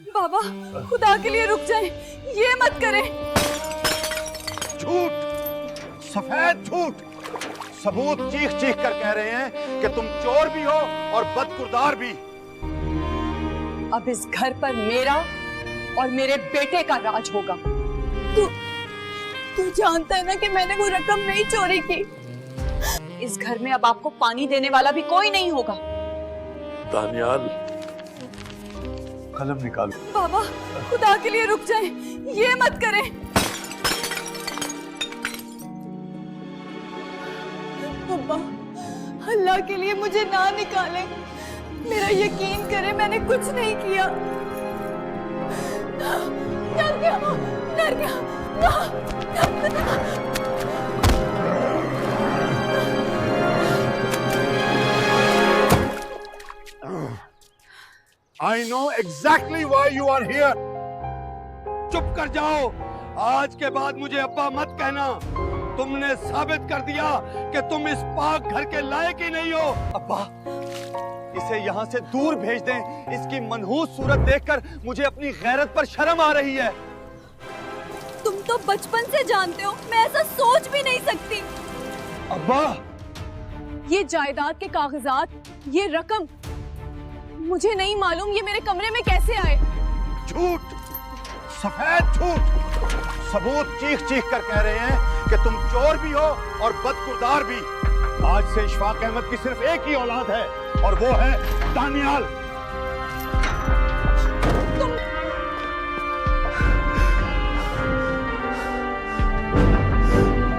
बाबा खुदा के लिए रुक जाएं, ये मत करें। झूठ, सफेद झूठ। सबूत चीख चीख कर कह रहे हैं कि तुम चोर भी हो और बदकिरदार भी। अब इस घर पर मेरा और मेरे बेटे का राज होगा। तू जानता है ना कि मैंने वो रकम नहीं चोरी की। इस घर में अब आपको पानी देने वाला भी कोई नहीं होगा। दानियाल, कलम निकालो। बाबा खुदा के लिए रुक जाएं, ये मत करें। अब्बा अल्लाह के लिए मुझे ना निकालें, मेरा यकीन करें मैंने कुछ नहीं किया। डर गया, डर गया। I know exactly why you are here. चुप कर जाओ। आज के बाद मुझे अब्बा मत कहना। तुमने साबित कर दिया कि तुम इस पाक घर के लायक ही नहीं हो। अब्बा, इसे यहाँ से दूर भेज दें। इसकी मनहूस सूरत देखकर मुझे अपनी गैरत पर शर्म आ रही है। तुम तो बचपन से जानते हो, मैं ऐसा सोच भी नहीं सकती। अब्बा, ये जायदाद के कागजात, ये रकम, मुझे नहीं मालूम ये मेरे कमरे में कैसे आए। झूठ, सफेद झूठ। सबूत चीख चीख कर कह रहे हैं कि तुम चोर भी हो और बदकिरदार भी। आज से इशफाक अहमद की सिर्फ एक ही औलाद है और वो है दानियाल।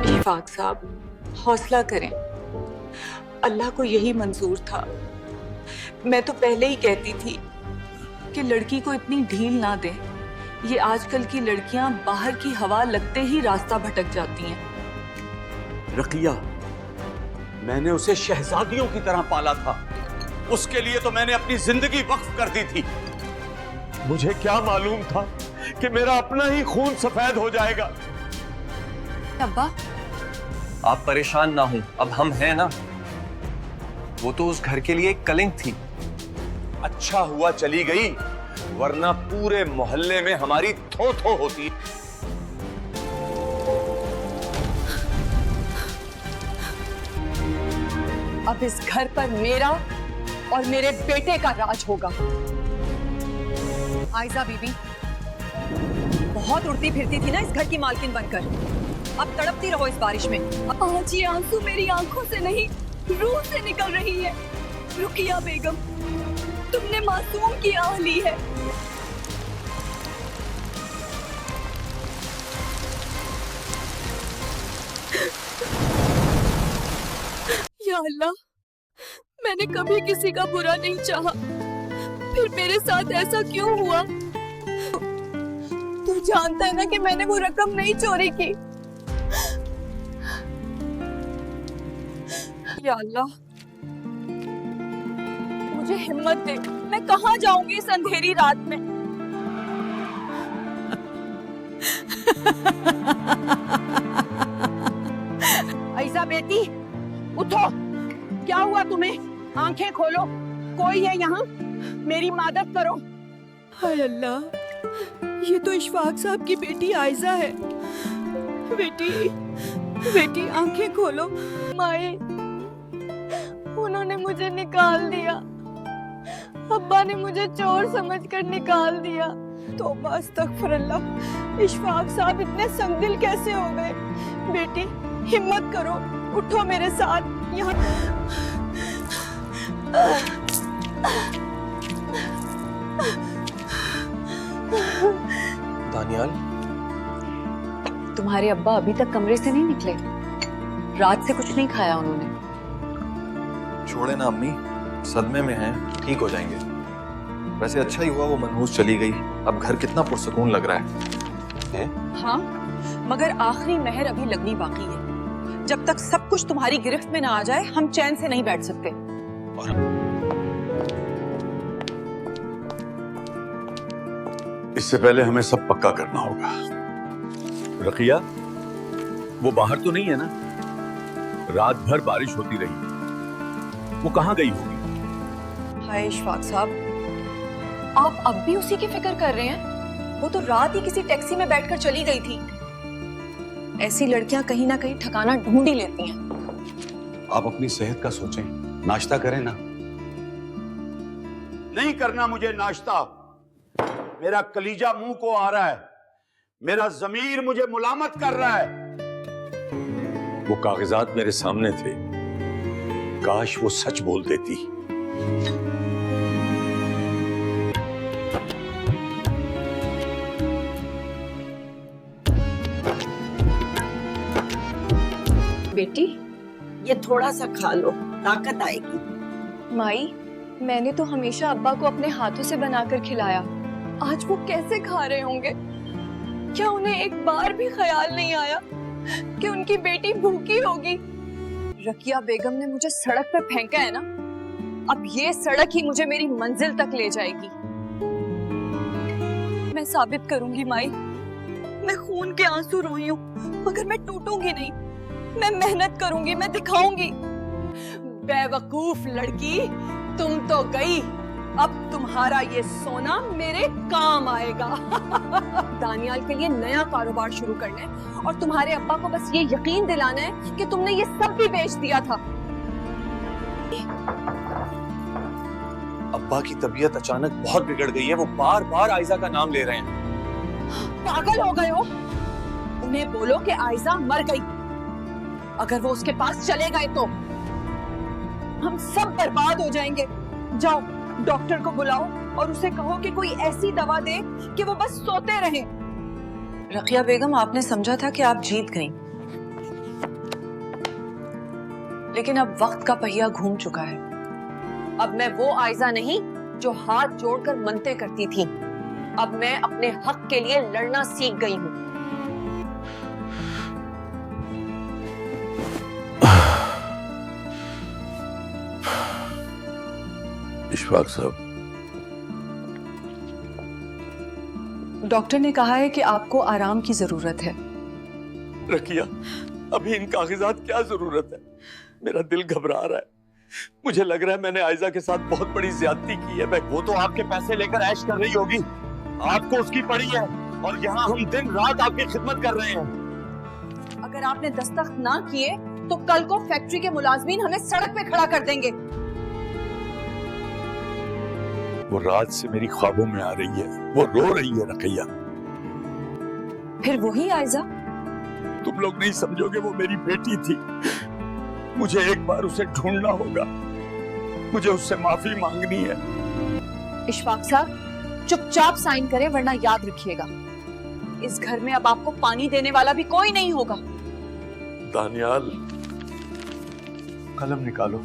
इशफाक साहब, हौसला करें, अल्लाह को यही मंजूर था। मैं तो पहले ही कहती थी कि लड़की को इतनी ढील ना दे। ये आजकल की लड़कियां बाहर की हवा लगते ही रास्ता भटक जाती हैं। रकिया, मैंने उसे शहजादियों की तरह पाला था। उसके लिए तो मैंने अपनी जिंदगी वक्फ कर दी थी। मुझे क्या मालूम था कि मेरा अपना ही खून सफेद हो जाएगा। अब्बा, आप परेशान ना हो, अब हम हैं ना। वो तो उस घर के लिए एक कलंक थी। अच्छा हुआ चली गई, वरना पूरे मोहल्ले में हमारी थो थो होती। अब इस घर पर मेरा और मेरे बेटे का राज होगा। आयजा बीबी बहुत उड़ती फिरती थी ना इस घर की मालकिन बनकर, अब तड़पती रहो इस बारिश में। आज ये आंसू मेरी आंखों से नहीं, रूह से निकल रही है। रुकिया बेगम, तुमने मासूम की आह ली है। या अल्लाह, मैंने कभी किसी का बुरा नहीं चाहा, फिर मेरे साथ ऐसा क्यों हुआ? तू जानता है ना कि मैंने वो रकम नहीं चोरी की। या अल्लाह, मुझे हिम्मत दे, मैं कहाँ जाऊंगी इस अंधेरी रात में? आयशा बेटी, उठो। क्या हुआ तुम्हें? आंखें खोलो, कोई है यहाँ? मेरी मदद करो। हाय अल्लाह, ये तो इशफाक साहब की बेटी आयजा है। बेटी, बेटी आंखें खोलो। माए, उन्होंने मुझे निकाल दिया। अब्बा ने मुझे चोर समझकर निकाल दिया। तौबा अस्तगफिरुल्लाह, इशफाक साहब इतने संगदिल कैसे हो गए? बेटी हिम्मत करो, उठो मेरे साथ। यहाँ दानियाल, तुम्हारे अब्बा अभी तक कमरे से नहीं निकले? रात से कुछ नहीं खाया उन्होंने? छोड़े ना अम्मी, सदमे में हैं, ठीक हो जाएंगे। वैसे अच्छा ही हुआ वो मनहूस चली गई, अब घर कितना पुरसकून लग रहा है। हाँ, मगर आखिरी मेहर अभी लगनी बाकी है। जब तक सब कुछ तुम्हारी गिरफ्त में ना आ जाए, हम चैन से नहीं बैठ सकते। और इससे पहले हमें सब पक्का करना होगा। रकिया, वो बाहर तो नहीं है ना? रात भर बारिश होती रही, वो कहाँ गई होगी? हाय इशफाक साहब, आप अब भी उसी की फिक्र कर रहे हैं? वो तो रात ही किसी टैक्सी में बैठकर चली गई थी। ऐसी लड़कियां कहीं ना कहीं ठिकाना ढूंढ ही लेती हैं। आप अपनी सेहत का सोचें, नाश्ता करें ना। नहीं करना मुझे नाश्ता। मेरा कलीजा मुंह को आ रहा है, मेरा जमीर मुझे मुलामत कर रहा है। वो कागजात मेरे सामने थे, काश वो सच बोल देती। बेटी, ये थोड़ा सा खा लो, ताकत आएगी। माई, मैंने तो हमेशा अब्बा को अपने हाथों से बनाकर खिलाया। आज वो कैसे खा रहे होंगे? क्या उन्हें एक बार भी ख्याल नहीं आया कि उनकी बेटी भूखी होगी? रकिया बेगम ने मुझे सड़क पर फेंका है ना, अब ये सड़क ही मुझे मेरी मंजिल तक ले जाएगी। मैं साबित करूंगी माई, मैं खून के आंसू रोई हूँ मगर मैं टूटूंगी नहीं। मैं मेहनत करूंगी, मैं दिखाऊंगी। बेवकूफ लड़की, तुम तो गई, अब तुम्हारा ये सोना मेरे काम आएगा। दानियाल के लिए नया कारोबार शुरू करना है और तुम्हारे अब्बा को बस ये यकीन दिलाना है कि तुमने ये सब भी बेच दिया था। अब्बा की तबीयत अचानक बहुत बिगड़ गई है, वो बार बार आयजा का नाम ले रहे हैं। पागल हो गए हो? उन्हें बोलो कि आयजा मर गई। अगर वो उसके पास चले गए तो हम सब बर्बाद हो जाएंगे। जाओ, डॉक्टर को बुलाओ और उसे कहो कि कोई ऐसी दवा दे कि वो बस सोते रहें। रकिया बेगम, आपने समझा था कि आप जीत गईं, लेकिन अब वक्त का पहिया घूम चुका है। अब मैं वो आयजा नहीं जो हाथ जोड़कर मनते करती थी। अब मैं अपने हक के लिए लड़ना सीख गई हूँ। इशफाक साहब, डॉक्टर ने कहा है कि आपको आराम की जरूरत है। रकिया, अभी इन कागजात क्या जरूरत है? मेरा दिल घबरा रहा है। मुझे लग रहा है मैंने आयजा के साथ बहुत बड़ी ज्यादती की है। वो तो आपके पैसे लेकर ऐश कर रही होगी, आपको उसकी पड़ी है, और यहाँ हम दिन रात आपकी खिदमत कर रहे हैं। अगर आपने दस्तखत ना किए तो कल को फैक्ट्री के मुलाजमीन हमें सड़क पे खड़ा कर देंगे। वो रात से मेरी ख्वाबों में आ रही है, वो रो रही है रकिया। फिर वही आयजा? तुम लोग नहीं समझोगे, वो मेरी बेटी थी। मुझे एक बार उसे ढूंढना होगा, मुझे उससे माफी मांगनी है। इशफाक साहब, चुपचाप साइन करें वरना याद रखिएगा, इस घर में अब आपको पानी देने वाला भी कोई नहीं होगा। दानियाल, कलम निकालो।